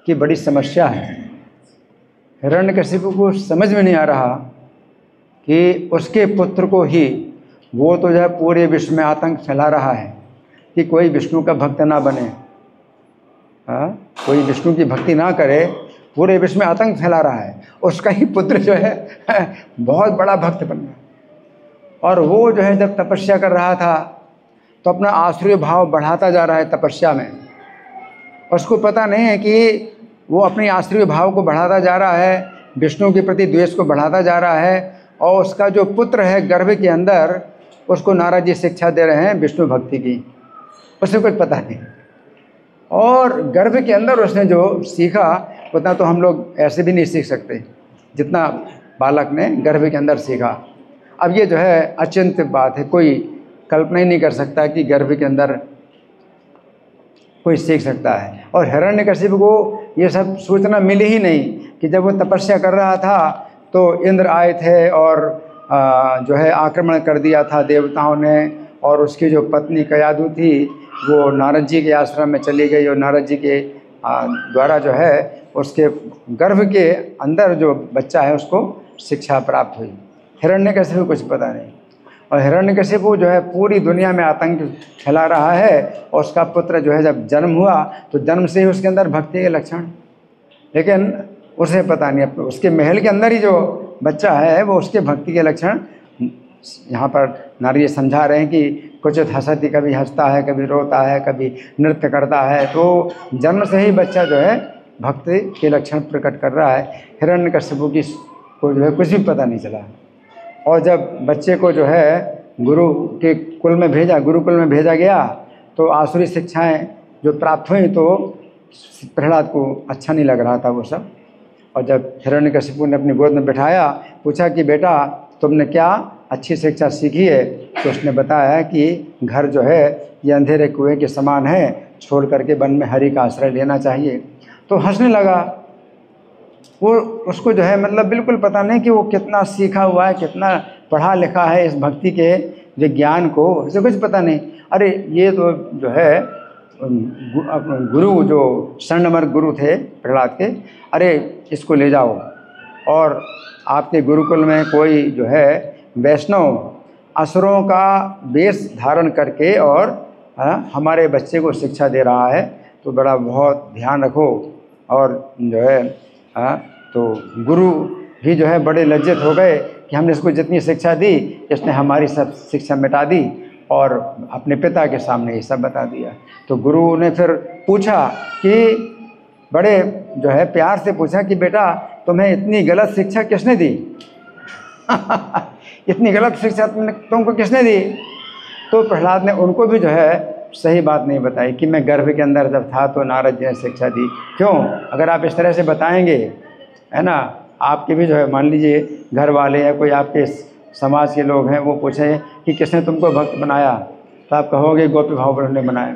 की बड़ी समस्या है। हिरण्यकशिपु को समझ में नहीं आ रहा कि उसके पुत्र को ही, वो तो जो है पूरे विश्व में आतंक फैला रहा है कि कोई विष्णु का भक्त ना बने, कोई विष्णु की भक्ति ना करे, पूरे विश्व में आतंक फैला रहा है। उसका ही पुत्र जो है बहुत बड़ा भक्त बन गया। और वो जो है जब तपस्या कर रहा था तो अपना आसुरी भाव बढ़ाता जा रहा है तपस्या में। उसको पता नहीं है कि वो अपनी आसुरी भाव को बढ़ाता जा रहा है, विष्णु के प्रति द्वेष को बढ़ाता जा रहा है। और उसका जो पुत्र है गर्भ के अंदर, उसको नारद जी शिक्षा दे रहे हैं विष्णु भक्ति की, उसे कुछ पता नहीं। और गर्भ के अंदर उसने जो सीखा उतना तो हम लोग ऐसे भी नहीं सीख सकते जितना बालक ने गर्भ के अंदर सीखा। अब ये जो है अचिंत्य बात है, कोई कल्पना ही नहीं कर सकता कि गर्भ के अंदर कोई सीख सकता है। और हिरण्यकशिपु को ये सब सूचना मिली ही नहीं कि जब वो तपस्या कर रहा था तो इंद्र आए थे और जो है आक्रमण कर दिया था देवताओं ने। और उसकी जो पत्नी कयादु थी वो नारद जी के आश्रम में चली गई और नारद जी के द्वारा जो है उसके गर्भ के अंदर जो बच्चा है उसको शिक्षा प्राप्त हुई। हिरण्यकशिपु को कुछ पता नहीं। और हिरण्यकशिपु जो है पूरी दुनिया में आतंक फैला रहा है। और उसका पुत्र जो है जब जन्म हुआ तो जन्म से ही उसके अंदर भक्ति के लक्षण, लेकिन उसे पता नहीं। उसके महल के अंदर ही जो बच्चा है वो उसके भक्ति के लक्षण यहाँ पर नारद जी समझा रहे हैं कि क्वचित हंसती, कभी हंसता है, कभी रोता है, कभी नृत्य करता है। तो जन्म से ही बच्चा जो है भक्ति के लक्षण प्रकट कर रहा है। हिरण्यकशिपु की को जो है कुछ भी पता नहीं चला। और जब बच्चे को जो है गुरु के कुल में भेजा, गुरुकुल में भेजा गया तो आसुरी शिक्षाएं जो प्राप्त हुई तो प्रहलाद को अच्छा नहीं लग रहा था वो सब। और जब हिरण्यकशिपु ने अपनी गोद में बिठाया, पूछा कि बेटा तुमने क्या अच्छी शिक्षा सीखी है, तो उसने बताया कि घर जो है ये अंधेरे कुएं के समान है, छोड़ करके वन में हरि का आश्रय लेना चाहिए। तो हंसने लगा। वो उसको जो है मतलब बिल्कुल पता नहीं कि वो कितना सीखा हुआ है, कितना पढ़ा लिखा है इस भक्ति के विज्ञान को, उसे कुछ पता नहीं। अरे ये तो जो है गुरु जो स्वर्णमर्ग गुरु थे प्रहलाद के, अरे इसको ले जाओ और आपके गुरुकुल में कोई जो है वैष्णव असुरों का वेश धारण करके और हमारे बच्चे को शिक्षा दे रहा है, तो बड़ा बहुत ध्यान रखो। और जो है तो गुरु भी जो है बड़े लज्जित हो गए कि हमने इसको जितनी शिक्षा दी इसने हमारी सब शिक्षा मिटा दी और अपने पिता के सामने ये सब बता दिया। तो गुरु ने फिर पूछा कि बड़े जो है प्यार से पूछा कि बेटा तुम्हें इतनी गलत शिक्षा किसने दी इतनी गलत शिक्षा तुमको किसने दी? तो प्रहलाद ने उनको भी जो है सही बात नहीं बताई कि मैं गर्भ के अंदर जब था तो नारद जी ने शिक्षा दी। क्यों? अगर आप इस तरह से बताएंगे, है ना, आपके भी जो है मान लीजिए घर वाले या कोई आपके समाज के लोग हैं वो पूछें कि किसने तुमको भक्त बनाया, तो आप कहोगे गोपी भाव ने बनाया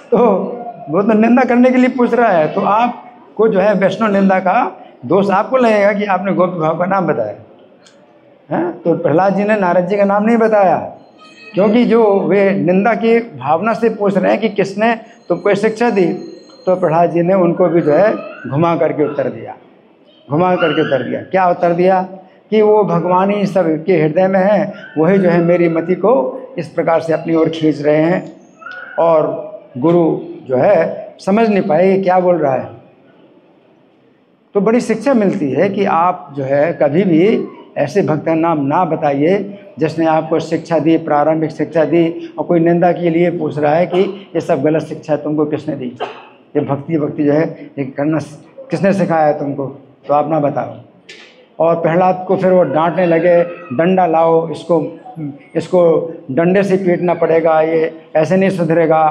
तो वो तो निंदा करने के लिए पूछ रहा है। तो आपको जो है वैष्णव निंदा का दोष आपको लगेगा कि आपने गोपी भाव का नाम बताया है। तो प्रहलाद जी ने नारद जी का नाम नहीं बताया, क्योंकि जो वे निंदा की भावना से पूछ रहे हैं कि किसने तुमको शिक्षा दी, तो प्रहलाद जी ने उनको भी जो है घुमा करके उत्तर दिया। क्या उत्तर दिया? कि वो भगवान ही सब के हृदय में है, वही जो है मेरी मति को इस प्रकार से अपनी ओर खींच रहे हैं। और गुरु जो है समझ नहीं पाए क्या बोल रहा है। तो बड़ी शिक्षा मिलती है कि आप जो है कभी भी ऐसे भक्त का नाम ना बताइए जिसने आपको शिक्षा दी, प्रारंभिक शिक्षा दी, और कोई निंदा के लिए पूछ रहा है कि ये सब गलत शिक्षा तुमको किसने दी, ये भक्ति जो है ये करना किसने सिखाया है तुमको, तो आप ना बताओ। और प्रहलाद को फिर वो डांटने लगे, डंडा लाओ, इसको डंडे से पीटना पड़ेगा, ये ऐसे नहीं सुधरेगा।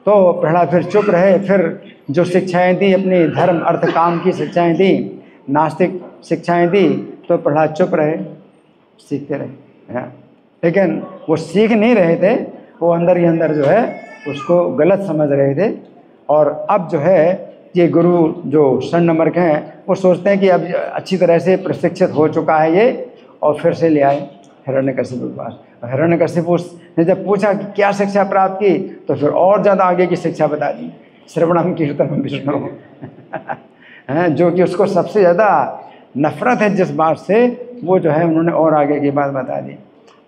तो प्रहलाद फिर चुप रहे। फिर जो शिक्षाएं दी, अपनी धर्म अर्थ काम की शिक्षाएं दी, नास्तिक शिक्षाएं दी, तो प्रहलाद चुप रहे, सीखते रहे। लेकिन वो सीख नहीं रहे थे, वो अंदर ही अंदर जो है उसको गलत समझ रहे थे। और अब जो है ये गुरु जो स्वर्णमर्ग हैं वो सोचते हैं कि अब अच्छी तरह से प्रशिक्षित हो चुका है ये, और फिर से ले आए हिरण्यकशिपु के पास। हिरण्यकशिपु ने जब पूछा कि क्या शिक्षा प्राप्त की, तो फिर और ज़्यादा आगे की शिक्षा बता दी श्रवणम कीर्तनम विष्णु हैं, जो कि उसको सबसे ज़्यादा नफरत है जिस बात से, वो जो है उन्होंने और आगे की बात बता दी।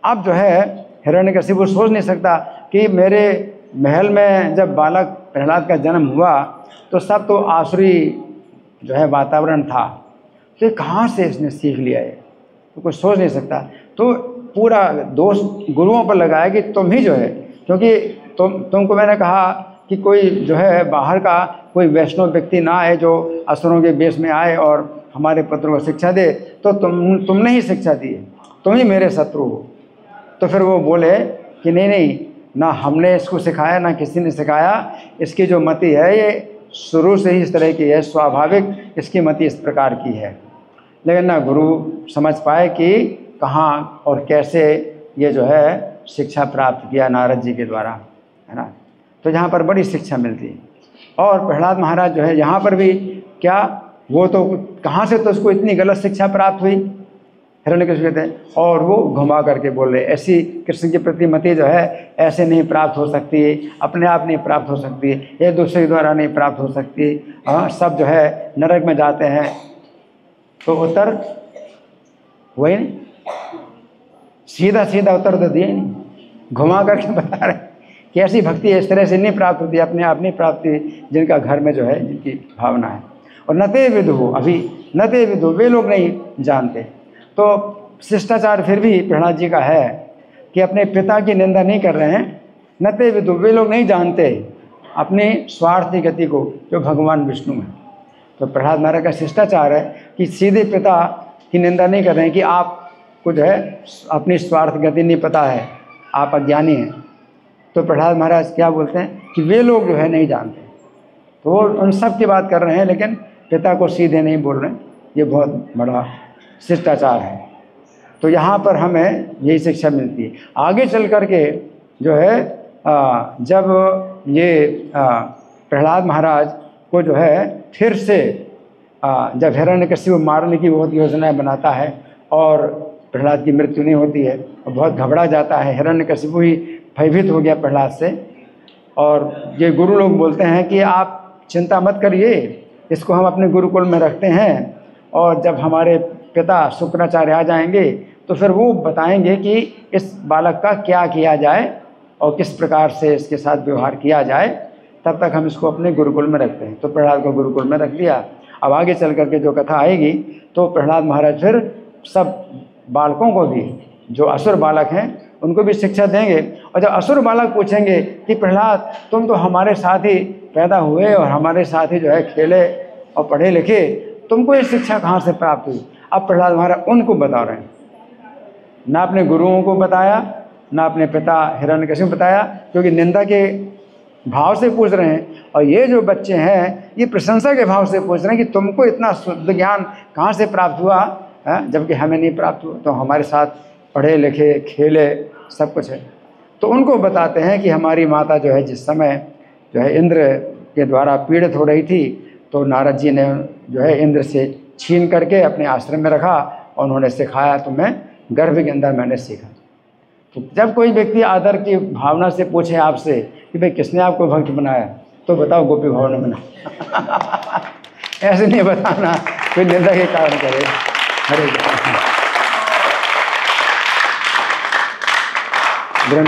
अब जो है हिरण्यकशिपु सोच नहीं सकता कि मेरे महल में जब बालक प्रहलाद का जन्म हुआ तो सब तो आसुरी जो है वातावरण था, तो ये कहाँ से इसने सीख लिया है, तो कुछ सोच नहीं सकता। तो पूरा दोष गुरुओं पर लगाया कि तुम ही जो है, क्योंकि तुमको मैंने कहा कि कोई जो है बाहर का कोई वैष्णव व्यक्ति ना आए जो असुरों के वेश में आए और हमारे पुत्र को शिक्षा दे, तो तुमने ही शिक्षा दी है, तुम ही मेरे शत्रु हो। तो फिर वो बोले कि नहीं नहीं, ना हमने इसको सिखाया ना किसी ने सिखाया, इसकी जो मति है ये शुरू से ही इस तरह की है, स्वाभाविक इसकी मति इस प्रकार की है। लेकिन ना गुरु समझ पाए कि कहाँ और कैसे ये जो है शिक्षा प्राप्त किया नारद जी के द्वारा, है ना। तो यहाँ पर बड़ी शिक्षा मिलती है। और प्रहलाद महाराज जो है यहाँ पर भी क्या, वो तो कहाँ से तो उसको इतनी गलत शिक्षा प्राप्त हुई, हिरण्यकशिपु कहते हैं, और वो घुमा करके बोल रहे ऐसी कृष्ण के प्रति मति जो है ऐसे नहीं प्राप्त हो सकती, अपने आप नहीं प्राप्त हो सकती, एक दूसरे के द्वारा नहीं प्राप्त हो सकती। हाँ, सब जो है नरक में जाते हैं। तो उत्तर वही नहीं, सीधा सीधा उत्तर तो दिए नहीं, घुमा करके बता रहे कि ऐसी भक्ति इस तरह से नहीं प्राप्त होती, अपने आप नहीं प्राप्त होती, जिनका घर में जो है जिनकी भावना है। और नते विदु, अभी नते विदु, वे लोग नहीं जानते। तो शिष्टाचार फिर भी प्रहलाद जी का है कि अपने पिता की निंदा नहीं कर रहे हैं। नते विदु, वे लोग नहीं जानते अपने स्वार्थी गति को जो भगवान विष्णु है। तो प्रहलाद महाराज का शिष्टाचार है कि सीधे पिता की निंदा नहीं कर रहे हैं कि आपको जो है अपनी स्वार्थ गति नहीं पता है, आप अज्ञानी हैं। तो प्रहलाद महाराज क्या बोलते हैं कि वे लोग जो है नहीं जानते, तो वो उन सब की बात कर रहे हैं, लेकिन पिता को सीधे नहीं बोल रहे हैं। ये बहुत बड़ा शिष्टाचार है। तो यहाँ पर हमें यही शिक्षा मिलती है। आगे चल कर के जो है जब ये प्रहलाद महाराज को जो है फिर से जब हिरण्यकशिपु मारने की बहुत योजनाएं बनाता है और प्रहलाद की मृत्यु नहीं होती है और बहुत घबरा जाता है, हिरण्यकशिपु ही भयभीत हो गया प्रहलाद से। और ये गुरु लोग बोलते हैं कि आप चिंता मत करिए, इसको हम अपने गुरुकुल में रखते हैं, और जब हमारे पिता शुक्राचार्य आ जाएंगे तो फिर वो बताएंगे कि इस बालक का क्या किया जाए और किस प्रकार से इसके साथ व्यवहार किया जाए, तब तक हम इसको अपने गुरुकुल में रखते हैं। तो प्रहलाद को गुरुकुल में रख दिया। अब आगे चल करके जो कथा आएगी तो प्रहलाद महाराज फिर सब बालकों को भी, जो असुर बालक हैं उनको भी शिक्षा देंगे। और जब असुर बालक पूछेंगे कि प्रहलाद तुम तो हमारे साथ ही पैदा हुए और हमारे साथ ही जो है खेले और पढ़े लिखे, तुमको ये शिक्षा कहाँ से प्राप्त हुई? अब प्रहलाद महाराज उनको बता रहे हैं, ना अपने गुरुओं को बताया, ना अपने पिता हिरण्यकशिपु बताया, क्योंकि निंदा के भाव से पूछ रहे हैं। और ये जो बच्चे हैं ये प्रशंसा के भाव से पूछ रहे हैं कि तुमको इतना शुद्ध ज्ञान कहाँ से प्राप्त हुआ, जबकि हमें नहीं प्राप्त हुआ, तो हमारे साथ पढ़े लिखे खेले सब कुछ है। तो उनको बताते हैं कि हमारी माता जो है जिस समय जो है इंद्र के द्वारा पीड़ित हो रही थी, तो नारद जी ने जो है इंद्र से छीन करके अपने आश्रम में रखा और उन्होंने सिखाया, तो मैं गर्भ के अंदर मैंने सीखा। तो जब कोई व्यक्ति आदर की भावना से पूछे आपसे कि भाई किसने आपको भक्त बनाया, तो बताओ गोपी भाव ने बना ऐसे नहीं बताना कोई निंदा के कारण करे। हरे